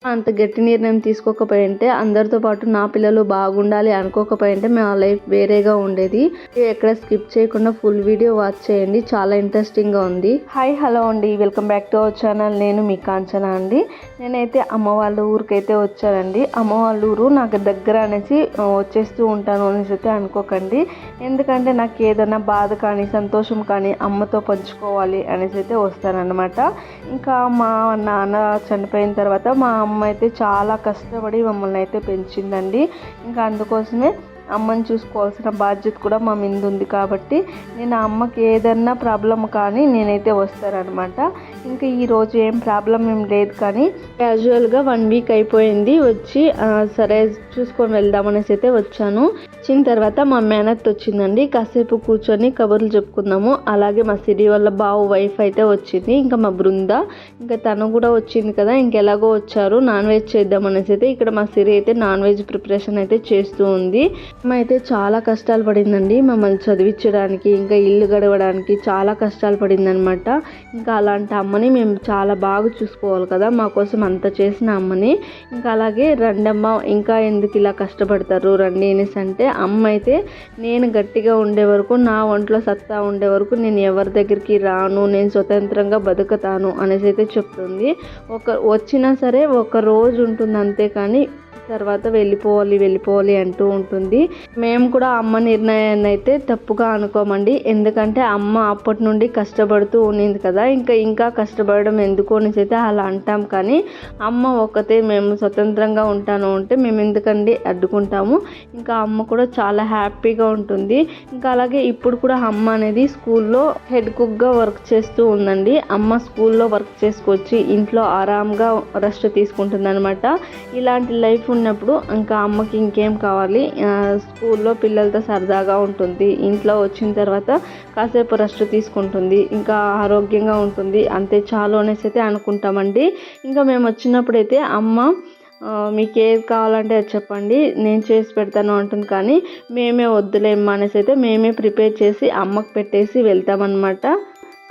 అంత గట్టి నిర్ణయం తీసుకోకపోయింటే అందరితో పాటు నా పిల్లలు బాగుండాలి అనుకోకపోయింటే మా లైఫ్ వేరేగా ఉండేది. ఎక్కడ స్కిప్ చేయకుండా ఫుల్ వీడియో వాచ్ చేయండి, చాలా ఇంట్రెస్టింగ్గా ఉంది. హాయ్ హలో అండి, welcome back to our channel. నేను మీ కాంచన అండి. నేనైతే అమ్మ వాళ్ళ ఊరికైతే వచ్చానండి. అమ్మ వాళ్ళ ఊరు నాకు దగ్గర అనేసి వచ్చేస్తూ ఉంటాను అనేసి అయితే అనుకోకండి. ఎందుకంటే నాకు ఏదైనా బాధ కానీ సంతోషం కానీ అమ్మతో పంచుకోవాలి అనేసి అయితే వస్తానన్నమాట. ఇంకా మా నాన్న చనిపోయిన తర్వాత మా అమ్మ అయితే చాలా కష్టపడి మమ్మల్ని అయితే పెంచిందండి. ఇంకా అందుకోసమే అమ్మని చూసుకోవాల్సిన బాధ్యత కూడా మా మీద ఉంది కాబట్టి నేను అమ్మకి ఏదన్నా ప్రాబ్లం కానీ నేనైతే వస్తానన్నమాట. ఇంకా ఈరోజు ఏం ప్రాబ్లం ఏం లేదు కానీ క్యాజువల్గా 1 వీక్ అయిపోయింది వచ్చి, సరే చూసుకొని వెళ్దామనేసి అయితే వచ్చాను. వచ్చిన తర్వాత మా మేనత్ వచ్చిందండి. కాసేపు కూర్చొని కబుర్లు చెప్పుకుందాము. అలాగే మా సిరి వాళ్ళ బావు వైఫ్ అయితే వచ్చింది. ఇంకా మా బృంద ఇంకా తను కూడా వచ్చింది కదా, ఇంకెలాగో వచ్చారు నాన్ వెజ్ చేద్దామనేసి అయితే ఇక్కడ మా సిరి అయితే నాన్ వెజ్ ప్రిపరేషన్ అయితే చేస్తూ ఉంది. అమ్మ అయితే చాలా కష్టాలు పడిందండి మమ్మల్ని చదివించడానికి, ఇంకా ఇల్లు గడవడానికి చాలా కష్టాలు పడిందనమాట. ఇంకా అలాంటి అమ్మని మేము చాలా బాగా చూసుకోవాలి కదా, మా కోసం అంత చేసిన అమ్మని. ఇంకా అలాగే రండమ్మ, ఇంకా ఎందుకు ఇలా కష్టపడతారు రండి అనేసి అంటే, అమ్మ అయితే నేను గట్టిగా ఉండే వరకు, నా ఒంట్లో సత్తా ఉండే వరకు నేను ఎవరి దగ్గరికి రాను, నేను స్వతంత్రంగా బతుకుతాను అనేసి అయితే చెప్తుంది. వచ్చినా సరే ఒక రోజు ఉంటుంది అంతే, కానీ తర్వాత వెళ్ళిపోవాలి అంటూ ఉంటుంది. మేము కూడా అమ్మ నిర్ణయాన్ని అయితే తప్పుగా అనుకోమండి. ఎందుకంటే అమ్మ అప్పటి నుండి కష్టపడుతూ ఉన్నింది కదా, ఇంకా కష్టపడడం ఎందుకు అనేసి అయితే అలా అంటాం. కానీ అమ్మ ఒక్కతే మేము స్వతంత్రంగా ఉంటాను అంటే మేము ఎందుకండి అడ్డుకుంటాము. ఇంకా అమ్మ కూడా చాలా హ్యాపీగా ఉంటుంది. ఇంకా అలాగే ఇప్పుడు కూడా అమ్మ అనేది స్కూల్లో హెడ్ కుక్గా వర్క్ చేస్తూ ఉందండి. అమ్మ స్కూల్లో వర్క్ చేసుకొచ్చి ఇంట్లో ఆరాంగా రెస్ట్ తీసుకుంటుంది అనమాట. ఇలాంటి లైఫ్ ఉన్నప్పుడు ఇంకా అమ్మకి ఇంకేం కావాలి, స్కూల్లో పిల్లలతో సరదాగా ఉంటుంది, ఇంట్లో వచ్చిన తర్వాత కాసేపు రెస్ట్ తీసుకుంటుంది, ఇంకా ఆరోగ్యంగా ఉంటుంది, అంతే చాలు అనేసి అయితే అనుకుంటామండి. ఇంకా మేము వచ్చినప్పుడు అయితే అమ్మ మీకు ఏది కావాలంటే అది చెప్పండి నేను చేసి పెడతాను అంటుంది. కానీ మేమే వద్దులేమ్మా అనేసి అయితే మేమే ప్రిపేర్ చేసి అమ్మకు పెట్టేసి వెళ్తామన్నమాట.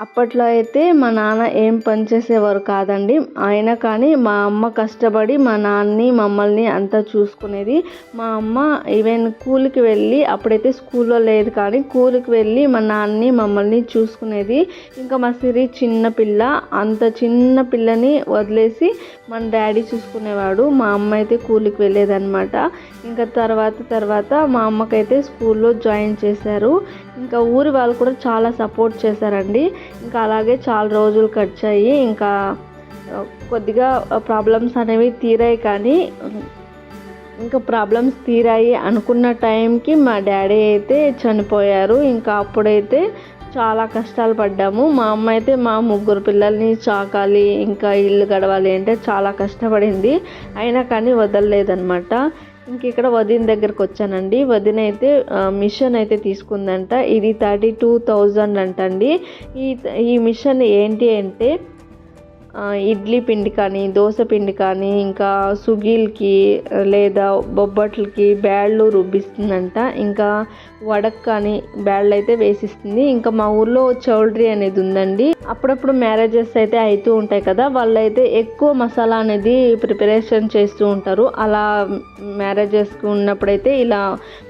అప్పట్లో అయితే మా నాన్న ఏం పని చేసేవారు కాదండి, అయినా కానీ మా అమ్మ కష్టపడి మా నాన్నని మమ్మల్ని అంతా చూసుకునేది. మా అమ్మ ఈవెన్ కూలికి వెళ్ళి, అప్పుడైతే స్కూల్లో లేదు కానీ కూలికి వెళ్ళి మా నాన్నని మమ్మల్ని చూసుకునేది. ఇంకా మా సిరి చిన్న పిల్ల, అంత చిన్న పిల్లని వదిలేసి మన డాడీ చూసుకునేవాడు. మా అమ్మ అయితే కూలికి వెళ్ళేదన్నమాట. ఇంకా తర్వాత మా అమ్మకైతే స్కూల్లో జాయిన్ చేశారు. ఇంకా ఊరి వాళ్ళు కూడా చాలా సపోర్ట్ చేశారండి. ఇంకా అలాగే చాలా రోజులు గడిచాయి. ఇంకా కొద్దిగా ప్రాబ్లమ్స్ అనేవి తీరాయి, కానీ ఇంకా ప్రాబ్లమ్స్ తీరాయి అనుకున్న టైంకి మా డాడీ అయితే చనిపోయారు. ఇంకా అప్పుడైతే చాలా కష్టాలు పడ్డాము. మా అమ్మ అయితే మా 3 పిల్లల్ని చాకాలి, ఇంకా ఇల్లు గడవాలి అంటే చాలా కష్టపడింది. అయినా కానీ వదలలేదన్నమాట. ఇంక ఇక్కడ వదిన దగ్గరకు వచ్చానండి. వదిన అయితే మిషన్ అయితే తీసుకుందంట. ఇది 32,000 అంటండి. ఈ మిషన్ ఏంటి అంటే ఇడ్లీ పిండి కానీ దోశ పిండి కానీ ఇంకా సుగీలకి లేదా బొబ్బట్లకి బ్యాళ్ళు రుబ్బిస్తుందంట. ఇంకా వడకు కానీ బ్యాళ్ళు అయితే వేసిస్తుంది. ఇంకా మా ఊర్లో చౌల్ట్రీ అనేది ఉందండి. అప్పుడప్పుడు మ్యారేజెస్ అయితే అవుతూ ఉంటాయి కదా, వాళ్ళైతే ఎక్కువ మసాలా అనేది ప్రిపరేషన్ చేస్తూ ఉంటారు. అలా మ్యారేజెస్కి ఉన్నప్పుడైతే ఇలా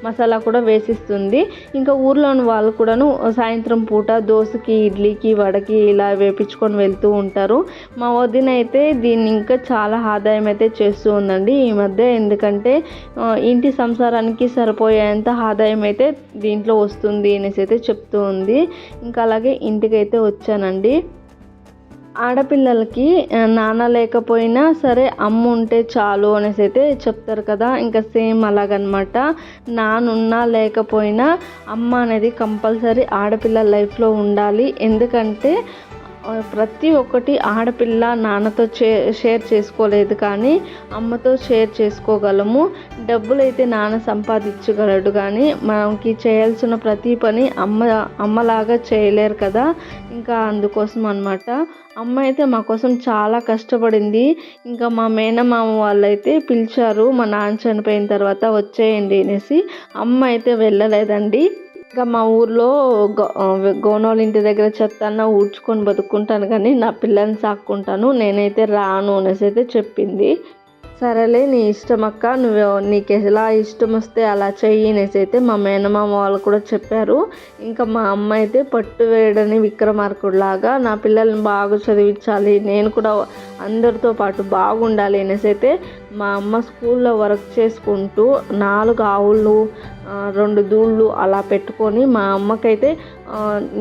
మసాలా కూడా వేసిస్తుంది. ఇంకా ఊర్లోని వాళ్ళు కూడాను సాయంత్రం పూట దోశకి ఇడ్లీకి వడకి ఇలా వేపించుకొని వెళ్తూ ఉంటారు. మా వదిన అయితే దీన్ని ఇంకా చాలా ఆదాయం అయితే చేస్తూ ఉందండి ఈ మధ్య. ఎందుకంటే ఇంటి సంసారానికి సరిపోయేంత ఆదాయం అయితే దీంట్లో వస్తుంది అనేసి అయితే చెప్తూ ఉంది. ఇంకా అలాగే ఇంటికైతే వచ్చానండి. ఆడపిల్లలకి నాన్న లేకపోయినా సరే అమ్మ ఉంటే చాలు అనేసి అయితే చెప్తారు కదా, ఇంకా సేమ్ అలాగనమాట. నాన్నున్నా లేకపోయినా అమ్మ అనేది కంపల్సరీ ఆడపిల్ల లైఫ్లో ఉండాలి. ఎందుకంటే ప్రతి ఒక్కటి ఆడపిల్ల నాన్నతో షేర్ చేసుకోలేదు, కానీ అమ్మతో షేర్ చేసుకోగలము. డబ్బులైతే నాన్న సంపాదించగలడు, కానీ మనకి చేయాల్సిన ప్రతి పని అమ్మలాగా చేయలేరు కదా. ఇంకా అందుకోసం అనమాట అమ్మ అయితే మా కోసం చాలా కష్టపడింది. ఇంకా మా మేనమామ వాళ్ళైతే పిలిచారు మా నాన్న చనిపోయిన తర్వాత వచ్చేయండి అనేసి. అమ్మ అయితే వెళ్ళలేదండి. ఇంకా మా ఊర్లో గోనోళ్ళ ఇంటి దగ్గర చెత్త అన్న ఊడ్చుకొని బతుకుంటాను, కానీ నా పిల్లల్ని సాక్కుంటాను, నేనైతే రాను అనేసి అయితే చెప్పింది. సరేలే నీ ఇష్టం అక్క, నీకు ఎలా ఇష్టం వస్తే అలా చెయ్యి అనేసి అయితే మా మేనమామ వాళ్ళు కూడా చెప్పారు. ఇంకా మా అమ్మ అయితే పట్టు వేయడని విక్రమార్కుడిలాగా నా పిల్లల్ని బాగా చదివించాలి, నేను కూడా అందరితో పాటు బాగుండాలి అనేసి అయితే మా అమ్మ స్కూల్లో వర్క్ చేసుకుంటూ 4 ఆవులు 2 దూళ్ళు అలా పెట్టుకొని, మా అమ్మకైతే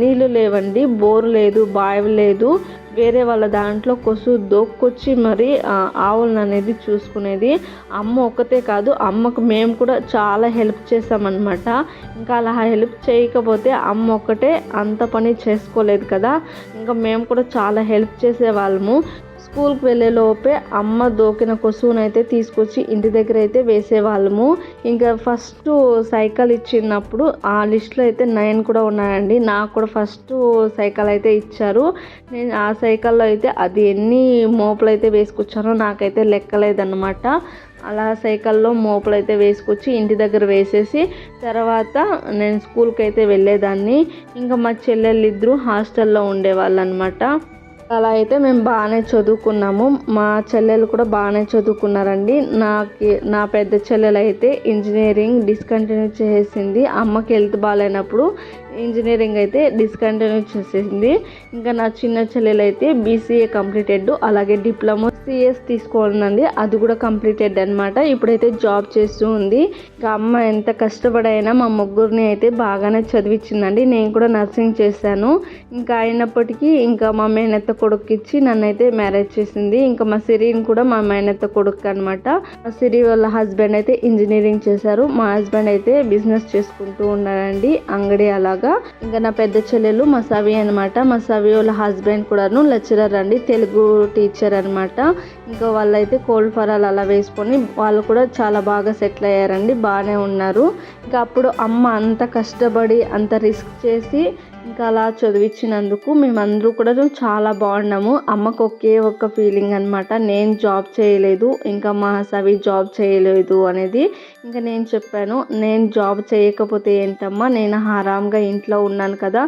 నీళ్ళు లేవండి, బోరు లేదు, బావి లేదు, వేరే వాళ్ళ దాంట్లో దోక్కొచ్చి మరి ఆవులను అనేది చూసుకునేది. అమ్మ ఒక్కతే కాదు, అమ్మకు మేము కూడా చాలా హెల్ప్ చేసామన్నమాట. ఇంకా అలా హెల్ప్ చేయకపోతే అమ్మ ఒక్కటే అంత పని చేసుకోలేదు కదా, ఇంకా మేము కూడా చాలా హెల్ప్ చేసేవాళ్ళము. స్కూల్కి వెళ్ళే లోపే అమ్మ దోకిన కొసువునైతే తీసుకొచ్చి ఇంటి దగ్గర అయితే వేసేవాళ్ళము. ఇంకా ఫస్ట్ సైకిల్ ఇచ్చినప్పుడు ఆ లిస్ట్లో అయితే 9 కూడా ఉన్నాయండి. నాకు కూడా ఫస్ట్ సైకిల్ అయితే ఇచ్చారు. నేను ఆ సైకిల్లో అయితే అది ఎన్ని మోపులు అయితే వేసుకొచ్చానో నాకైతే లెక్కలేదన్నమాట. అలా సైకిల్లో మోపులు అయితే వేసుకొచ్చి ఇంటి దగ్గర వేసేసి తర్వాత నేను స్కూల్కి అయితే వెళ్ళేదాన్ని. ఇంకా మా చెల్లెళ్ళు ఇద్దరు హాస్టల్లో ఉండేవాళ్ళు అనమాట. అలా అయితే మేము బాగానే చదువుకున్నాము. మా చెల్లెలు కూడా బాగానే చదువుకున్నారండి. నా పెద్ద చెల్లెలు అయితే ఇంజనీరింగ్ డిస్కంటిన్యూ చేసింది. అమ్మకి హెల్త్ బాగాలేనప్పుడు ఇంజనీరింగ్ అయితే డిస్కంటిన్యూ చేసేసింది. ఇంకా నా చిన్న చెల్లెలు అయితే బీసీఏ కంప్లీటెడ్, అలాగే డిప్లొమా సిఎస్ తీసుకోవాలండి, అది కూడా కంప్లీటెడ్ అనమాట. ఇప్పుడైతే జాబ్ చేస్తూ ఉంది. ఇంకా అమ్మ ఎంత కష్టపడైనా మా ముగ్గురిని అయితే బాగానే చదివించిందండి. నేను కూడా నర్సింగ్ చేశాను. ఇంకా అయినప్పటికీ ఇంకా మా మేనత్త కొడుకు ఇచ్చి నన్ను అయితే మ్యారేజ్ చేసింది. ఇంకా మా సిరిని కూడా మా మేనత్త కొడుకు అనమాట. మా సిరి వాళ్ళ హస్బెండ్ అయితే ఇంజనీరింగ్ చేశారు. మా హస్బెండ్ అయితే బిజినెస్ చేసుకుంటూ ఉన్నారండి, అంగడి అలాగా. ఇంకా నా పెద్ద చెల్లెలు మా సవి అనమాట. మా సవి వాళ్ళ హస్బెండ్ కూడాను లెక్చరర్ అండి, తెలుగు టీచర్ అనమాట. ఇంకా వాళ్ళైతే కోల్డ్ ఫరాలు అలా వేసుకొని వాళ్ళు కూడా చాలా బాగా సెటిల్ అయ్యారండి, బాగానే ఉన్నారు. ఇంకా అప్పుడు అమ్మ అంత కష్టపడి అంత రిస్క్ చేసి ఇంకా అలా చదివించినందుకు మేమందరూ కూడా చాలా బాగున్నాము. అమ్మకు ఒక్క ఫీలింగ్ అనమాట, నేను జాబ్ చేయలేదు, ఇంకా మా సవి జాబ్ చేయలేదు అనేది. ఇంకా నేను చెప్పాను, నేను జాబ్ చేయకపోతే ఏంటమ్మా, నేను ఆరాంగా ఇంట్లో ఉన్నాను కదా,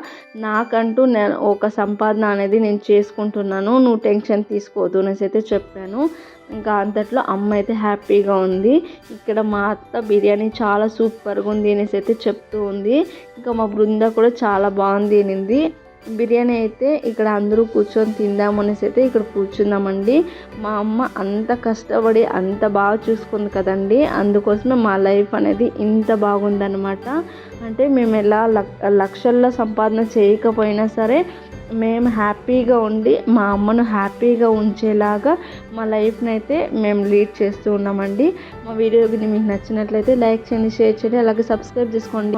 నాకంటూ నేను ఒక సంపాదన అనేది నేను చేసుకుంటున్నాను, నువ్వు టెన్షన్ తీసుకోవద్దు అనేసి అయితే చెప్పాను. ఇంకా అంతట్లో అమ్మ అయితే హ్యాపీగా ఉంది. ఇక్కడ మా అత్త బిర్యానీ చాలా సూపర్గా ఉంది అనేసి అయితే చెప్తూ ఉంది. ఇంకా మా బృంద కూడా చాలా బాగుంది అనింది. బిర్యానీ అయితే ఇక్కడ అందరూ కూర్చొని తిందాము అనేసి అయితే ఇక్కడ కూర్చుందామండి. మా అమ్మ అంత కష్టపడి అంత బాగా చూసుకుంది కదండి, అందుకోసమే మా లైఫ్ అనేది ఇంత బాగుందన్నమాట. అంటే మేము ఎలా లక్షల్లో సంపాదన చేయకపోయినా సరే మేము హ్యాపీగా ఉండి మా అమ్మను హ్యాపీగా ఉంచేలాగా మా లైఫ్ని అయితే మేము లీడ్ చేస్తూ ఉన్నామండి. మా వీడియో మీకు నచ్చినట్లయితే లైక్ చేయండి, షేర్ చేయండి, అలాగే సబ్స్క్రైబ్ చేసుకోండి.